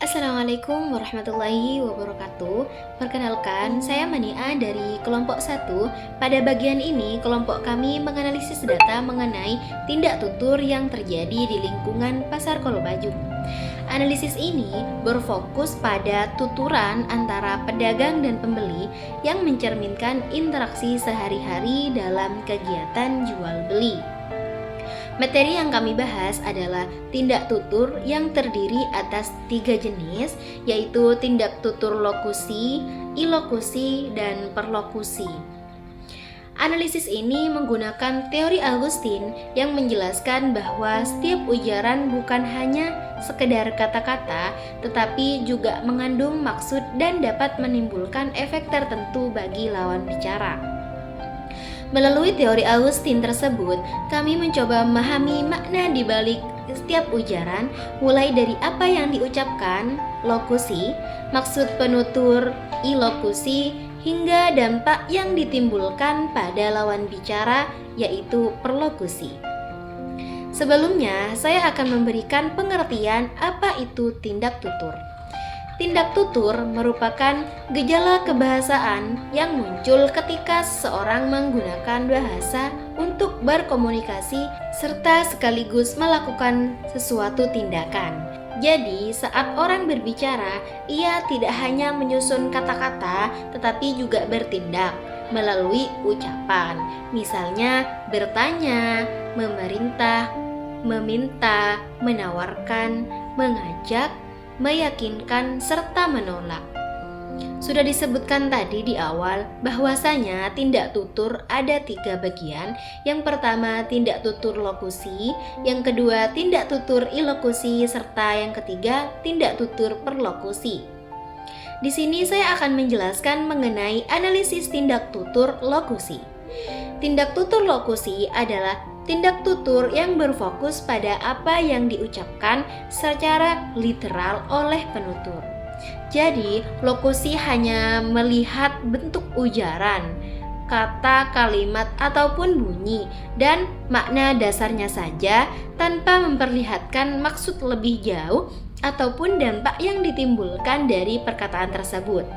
Assalamualaikum warahmatullahi wabarakatuh. Perkenalkan, saya Mania dari kelompok 1. Pada bagian ini, kelompok kami menganalisis data mengenai tindak tutur yang terjadi di lingkungan Pasar Kolobajung. Analisis ini berfokus pada tuturan antara pedagang dan pembeli yang mencerminkan interaksi sehari-hari dalam kegiatan jual beli. Materi yang kami bahas adalah tindak tutur yang terdiri atas 3 jenis, yaitu tindak tutur lokusi, ilokusi, dan perlokusi. Analisis ini menggunakan teori Augustin yang menjelaskan bahwa setiap ujaran bukan hanya sekedar kata-kata, tetapi juga mengandung maksud dan dapat menimbulkan efek tertentu bagi lawan bicara. Melalui teori Augustin tersebut, kami mencoba memahami makna di balik setiap ujaran, mulai dari apa yang diucapkan, lokusi, maksud penutur, ilokusi, hingga dampak yang ditimbulkan pada lawan bicara, yaitu perlokusi. Sebelumnya, saya akan memberikan pengertian apa itu tindak tutur. Tindak tutur merupakan gejala kebahasaan yang muncul ketika seseorang menggunakan bahasa untuk berkomunikasi serta sekaligus melakukan sesuatu tindakan. Jadi, saat orang berbicara, ia tidak hanya menyusun kata-kata tetapi juga bertindak melalui ucapan. Misalnya, bertanya, memerintah, meminta, menawarkan, mengajak, meyakinkan, serta menolak. Sudah disebutkan tadi di awal bahwasanya tindak tutur ada 3 bagian. Yang pertama tindak tutur lokusi, yang kedua tindak tutur ilokusi, serta yang ketiga tindak tutur perlokusi. Di sini saya akan menjelaskan mengenai analisis tindak tutur lokusi. Tindak tutur lokusi adalah tindak tutur yang berfokus pada apa yang diucapkan secara literal oleh penutur. Jadi, lokusi hanya melihat bentuk ujaran, kata, kalimat, ataupun bunyi, dan makna dasarnya saja tanpa memperlihatkan maksud lebih jauh ataupun dampak yang ditimbulkan dari perkataan tersebut.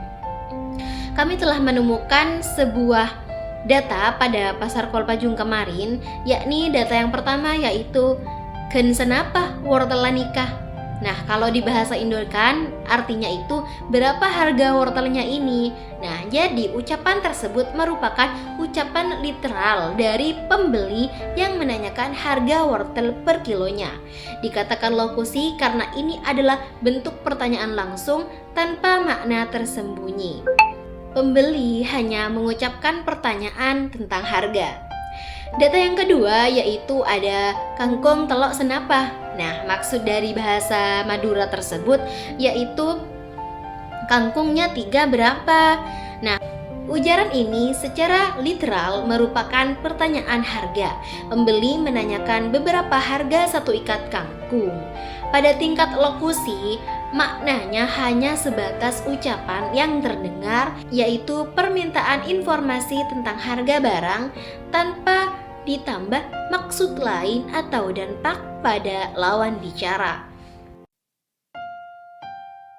Kami telah menemukan sebuah data pada Pasar Kolobajung kemarin, yakni data yang pertama yaitu gen senapa wortel nikah. Nah, kalau di bahasa Indo kan artinya itu berapa harga wortelnya ini. Nah, jadi ucapan tersebut merupakan ucapan literal dari pembeli yang menanyakan harga wortel per kilonya. Dikatakan lokusi karena ini adalah bentuk pertanyaan langsung tanpa makna tersembunyi. Pembeli hanya mengucapkan pertanyaan tentang harga. Data yang kedua yaitu ada kangkung telok senapa. Nah, maksud dari bahasa Madura tersebut yaitu kangkungnya 3 berapa. Nah, ujaran ini secara literal merupakan pertanyaan harga. Pembeli menanyakan beberapa harga 1 ikat kangkung. Pada tingkat lokusi, maknanya hanya sebatas ucapan yang terdengar, yaitu permintaan informasi tentang harga barang tanpa ditambah maksud lain atau dampak pada lawan bicara.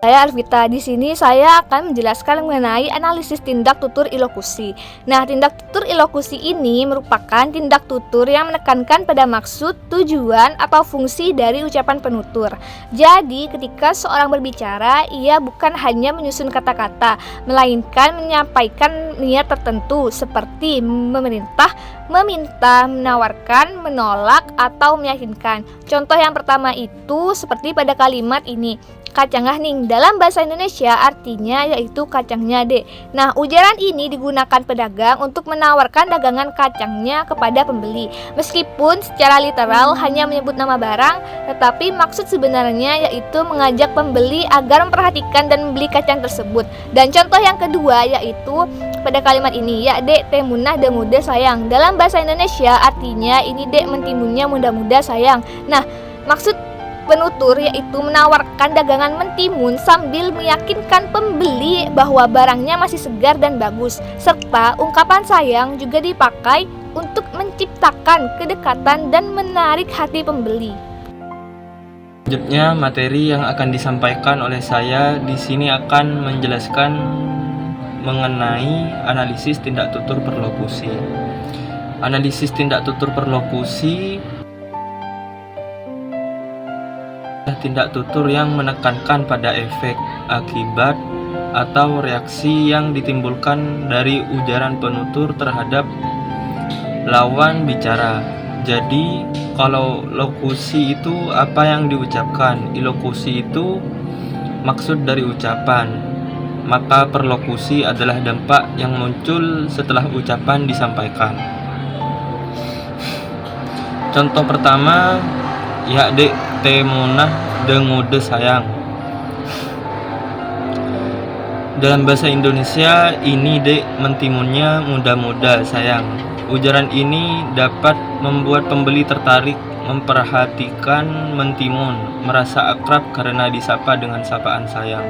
Saya Alvita. Di sini saya akan menjelaskan mengenai analisis tindak tutur ilokusi. Nah, tindak tutur ilokusi ini merupakan tindak tutur yang menekankan pada maksud, tujuan, atau fungsi dari ucapan penutur. Jadi, ketika seorang berbicara, ia bukan hanya menyusun kata-kata, melainkan menyampaikan niat tertentu seperti memerintah, meminta, menawarkan, menolak, atau meyakinkan. Contoh yang pertama itu seperti pada kalimat ini. Kacangah ning dalam bahasa Indonesia artinya yaitu kacangnya dek. Nah, ujaran ini digunakan pedagang untuk menawarkan dagangan kacangnya kepada pembeli. Meskipun secara literal hanya menyebut nama barang, tetapi maksud sebenarnya yaitu mengajak pembeli agar memperhatikan dan membeli kacang tersebut. Dan contoh yang kedua yaitu pada kalimat ini, ya dek teh munah de muda sayang. Dalam bahasa Indonesia artinya ini dek mentimunnya muda-muda sayang. Nah, maksud penutur yaitu menawarkan dagangan mentimun sambil meyakinkan pembeli bahwa barangnya masih segar dan bagus. Serta ungkapan sayang juga dipakai untuk menciptakan kedekatan dan menarik hati pembeli. Selanjutnya, materi yang akan disampaikan oleh saya di sini akan menjelaskan mengenai analisis tindak tutur perlokusi. Analisis tindak tutur perlokusi adalah tindak tutur yang menekankan pada efek, akibat, atau reaksi yang ditimbulkan dari ujaran penutur terhadap lawan bicara. Jadi, kalau lokusi itu apa yang diucapkan, ilokusi itu maksud dari ucapan, maka perlokusi adalah dampak yang muncul setelah ucapan disampaikan. Contoh pertama, ya dek temunah dengude sayang. Dalam bahasa Indonesia, ini dek mentimunnya muda-muda sayang. Ujaran ini dapat membuat pembeli tertarik, memperhatikan mentimun, merasa akrab karena disapa dengan sapaan sayang.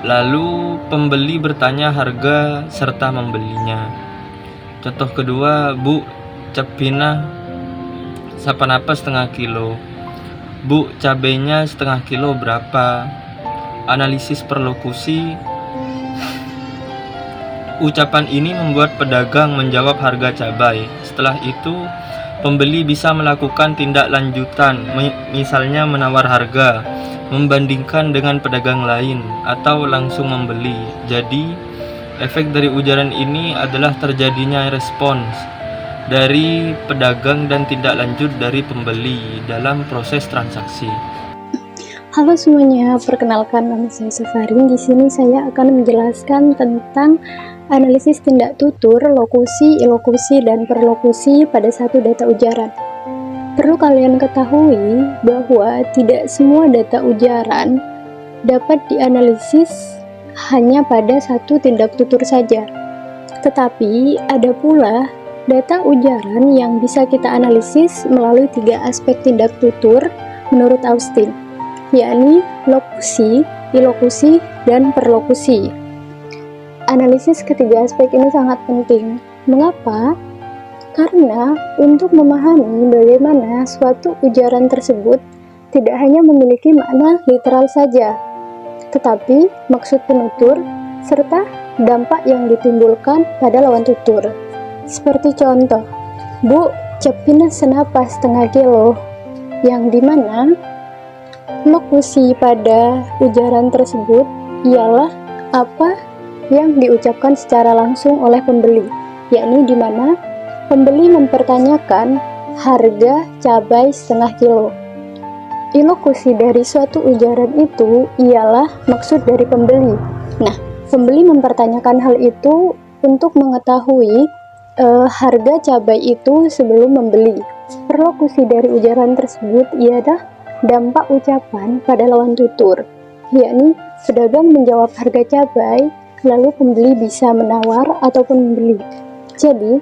Lalu pembeli bertanya harga serta membelinya. Contoh kedua, Bu, cepina sapanapa setengah kilo. Bu, cabenya setengah kilo berapa? Analisis perlokusi. Ucapan ini membuat pedagang menjawab harga cabai. Setelah itu, pembeli bisa melakukan tindak lanjutan, misalnya menawar harga, membandingkan dengan pedagang lain, atau langsung membeli. Jadi, efek dari ujaran ini adalah terjadinya respons dari pedagang dan tindak lanjut dari pembeli dalam proses transaksi. Halo semuanya, perkenalkan nama saya Safarin. Di sini saya akan menjelaskan tentang analisis tindak tutur, lokusi, ilokusi, dan perlokusi pada satu data ujaran. Perlu kalian ketahui bahwa tidak semua data ujaran dapat dianalisis hanya pada satu tindak tutur saja. Tetapi ada pula data ujaran yang bisa kita analisis melalui 3 aspek tindak tutur menurut Austin, yakni lokusi, ilokusi, dan perlokusi. Analisis ketiga aspek ini sangat penting. Mengapa? Karena untuk memahami bagaimana suatu ujaran tersebut tidak hanya memiliki makna literal saja, tetapi maksud penutur serta dampak yang ditimbulkan pada lawan tutur. Seperti contoh, Bu, cepina senapa setengah kilo, yang dimana lokusi pada ujaran tersebut ialah apa yang diucapkan secara langsung oleh pembeli, yakni di mana pembeli mempertanyakan harga cabai setengah kilo. Ilokusi dari suatu ujaran itu ialah maksud dari pembeli. Nah, pembeli mempertanyakan hal itu untuk mengetahui harga cabai itu sebelum membeli. Perlokusi dari ujaran tersebut ialah dampak ucapan pada lawan tutur, yakni pedagang menjawab harga cabai, lalu pembeli bisa menawar ataupun membeli. Jadi,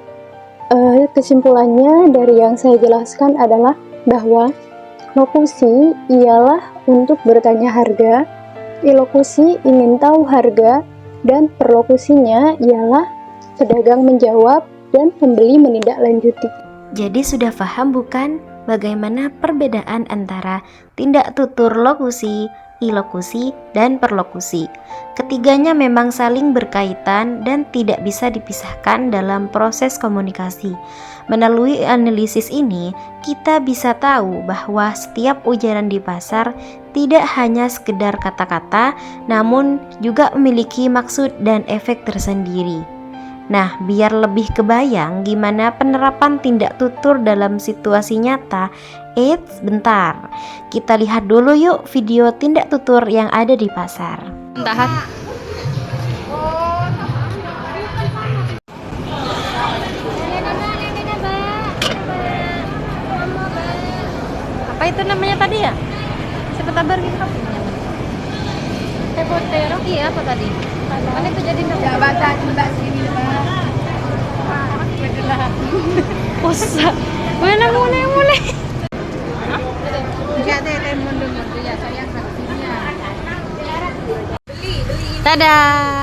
kesimpulannya dari yang saya jelaskan adalah bahwa lokusi ialah untuk bertanya harga, ilokusi ingin tahu harga, dan perlokusinya ialah pedagang menjawab dan pembeli menindaklanjuti. Jadi sudah paham bukan bagaimana perbedaan antara tindak tutur lokusi, ilokusi, dan perlokusi. Ketiganya memang saling berkaitan dan tidak bisa dipisahkan dalam proses komunikasi. Melalui analisis ini, kita bisa tahu bahwa setiap ujaran di pasar tidak hanya sekedar kata-kata, namun juga memiliki maksud dan efek tersendiri. Nah, biar lebih kebayang gimana penerapan tindak tutur dalam situasi nyata, bentar, kita lihat dulu yuk video tindak tutur yang ada di pasar. Tahan. Apa itu namanya tadi ya? Siapa tabar gitu apa namanya? Tebotero? Iya, apa tadi? Mana itu jadi nama? Ya, baca mbak sini, Mbak. Usah. Mana mulai? Enggak ada mundur ya, saya saksinya. Beli. Dadah.